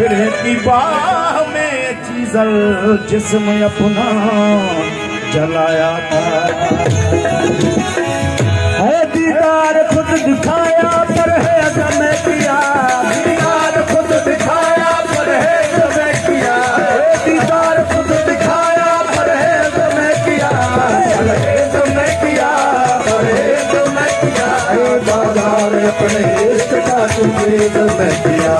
फिर की बाह में चीजल जिस्म अपना जलाया था। है दीदार खुद दिखाया पर है गम किया, दीदार खुद दिखाया पर है गम किया, दीदार खुद दिखाया पर है गम किया, गम किया पर है गम किया। बाजार अपने इश्क का तुझे गम किया,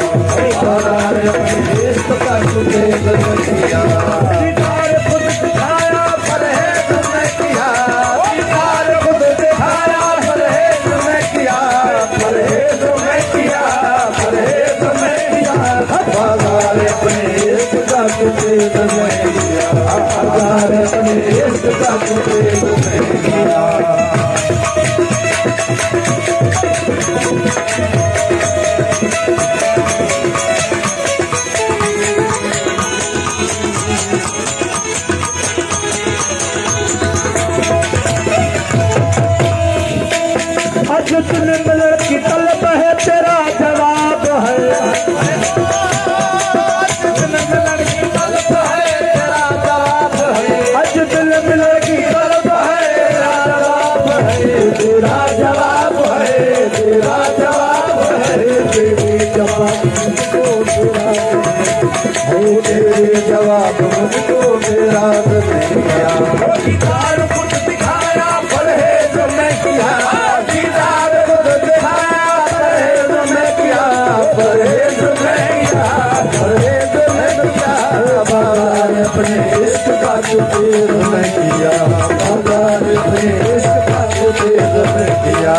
बाजार अपने इश्क का तुझे गम किया। दीदार खुद दिखाया पर है गम किया, दीदार खुद दिखाया पर है गम किया, पर है गम किया, पर है गम किया। बाजार अपने इश्क का तुझे गम किया, बाजार अपने इश्क का तुझे गम किया। आज तुझे मिलन की तलब है तेरा जवाब है, आज तुझे मिलन की तलब है तेरा जवाब है, आज तुझे मिलन की तलब है तेरा जवाब है, तेरा जवाब है, तेरा जवाब है। तेरे जवाब मुझको तेरा हो, तेरे जवाब मुझको तेरा दिया। दीदार खुद दिखाया पर है जो मैं किया, दीदार खुद दिखाया पर है जो मैं किया, पर है जो मैं किया, पर है जो मैं किया। बाजार अपने इश्क का तुझे मैं किया, बाजार अपने इश्क का तुझे मैं किया।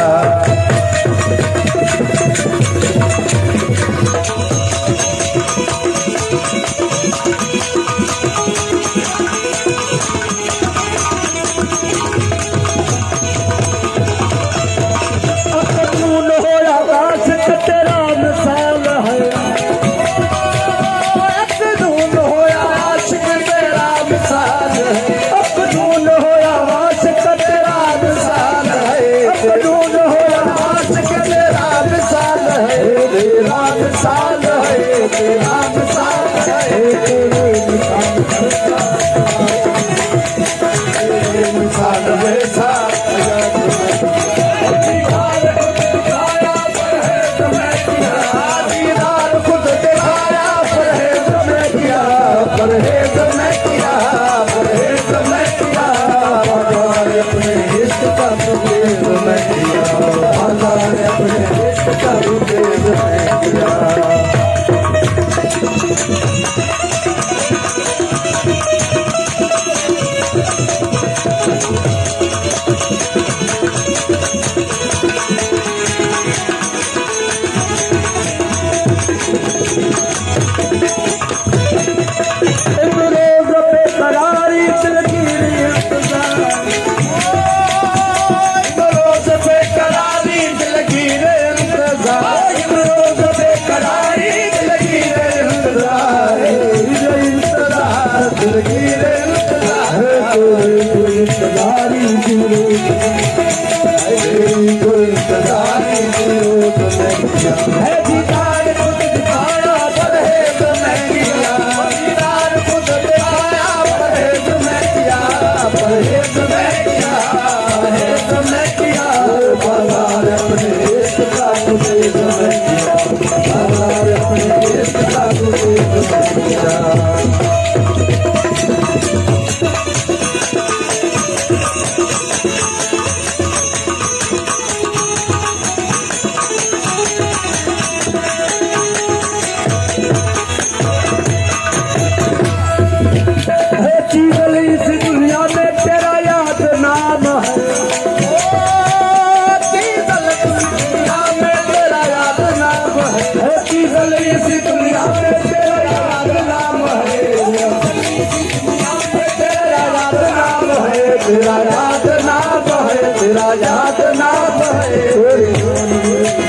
तेरा याद नाम है, तेरा याद नाम है,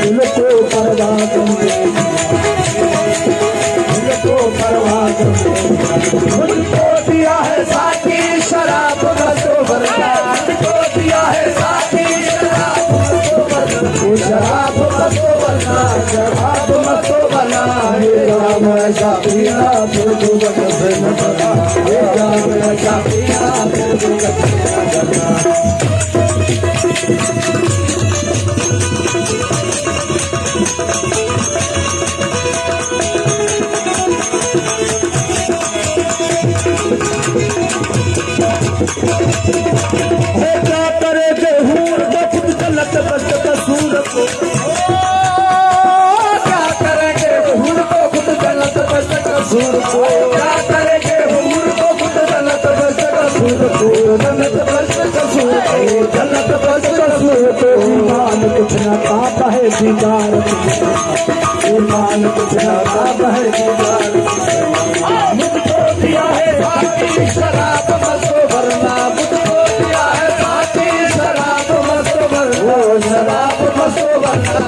दिल को परवाह दिल को परवाह मुझको दिया है साथी शराब तो भरता, मुझको दिया है साथी शराब तो भरता, शराब तो भरना, शराब मत बना हे राम। ऐसा पीना फिर दुर्गत से न डरना, ये जाम ऐसा पीना फिर दुर्गत से न डरना। क्या करे के हूर तो खुद चलत बस कसूर को, क्या करेंगे हूर को खुद चलत बस कसूर को, क्या करेंगे हूर को खुद चलत बस कसूर को, जन्नत बस कसूर को, जन्नत बस कसूर को। ईमान कुछ न पाप है दीदार, ईमान कुछ न पाप है दीदार। मुझको दिया है भाई शराब मस्तो भरना, मुझको दिया है भाई शराब मस्तो भरना, शराब मस्तो भरना।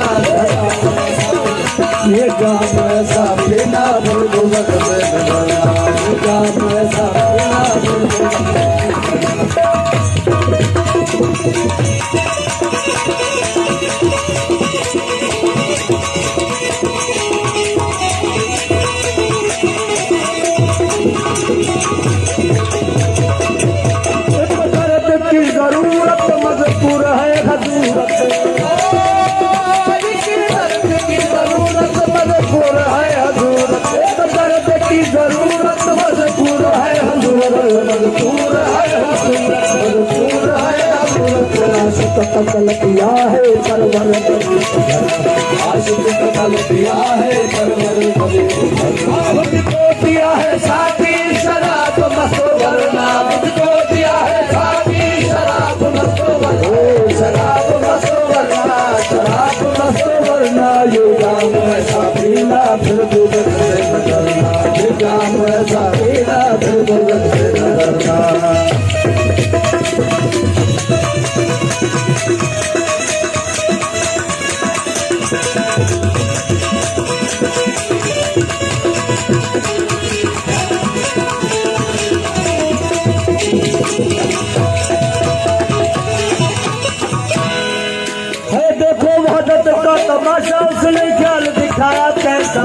ये जाम ऐसा पीना फिर दुर्गत से न डरना, ये जाम ऐसा पीना फिर दुर्गत से न जरूरत मजबूर है हजूरत, की जरूरत मजबूर है हजूरत, दर्द की जरूरत मजबूर है हजूरत, मजबूर है हजूरत, मजबूर है हजूरत। आशिक कत्ल किया है परवर, आशिक कत्ल किया है परवर, मुझको दिया है साथी शराब मस्तो भरना, मुझको दिया है शराब मस्तो भरना, शराब मस्तो भरना। ये जाम ऐसा पीना फिर दुर्गत से न डरना, ये जाम ऐसा पीना फिर दुर्गत से न डरना। तमाशा उसने ख्याल दिखाया कैसा,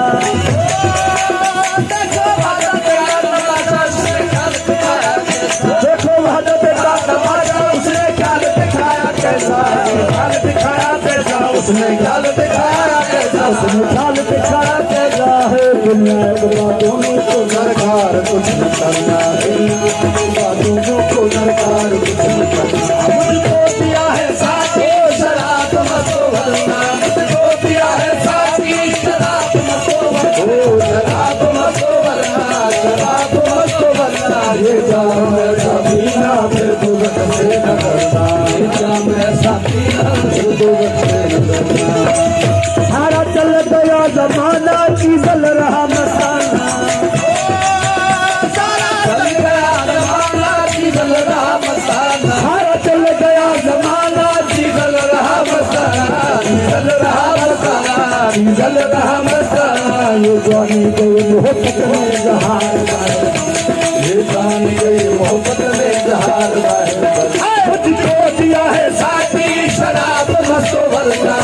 देखो भारत का तमाशा उसने ख्याल दिखाया कैसा, देखो भारत का तमाशा उसने ख्याल दिखाया कैसा, ख्याल दिखाया कैसा, उसने ख्याल दिखाया कैसा, उसने ख्याल दिखाया कैसा है। दुनिया के बातों को सरकार कुछ न करना, दुनिया के बातों को सरकार कुछ न करना। मुझको दिया है साथी शराब मस्तो भरना, शराब मस्तो भरना, शराब मस्तो भरना। ये जाम ऐसा पीना फिर दुर्गत से न डरना, ये जाम ऐसा पीना फिर दुर्गत से न डरना। सारा चल गया जमाना चीजल रहा मस्ताना, सारा चल गया जमाना चीजल रहा मस्ताना, सारा चल गया जमाना चीजल रहा मस्ताना, चीजल रहा मस्ताना, चीजल रहा मस्ताना। ये जानी गई मोहब्बत में जहार बाहर, ये जानी गई मोहब्बत में जहार बाहर। मुझको दिया है साथी शराब मस्तो भरना,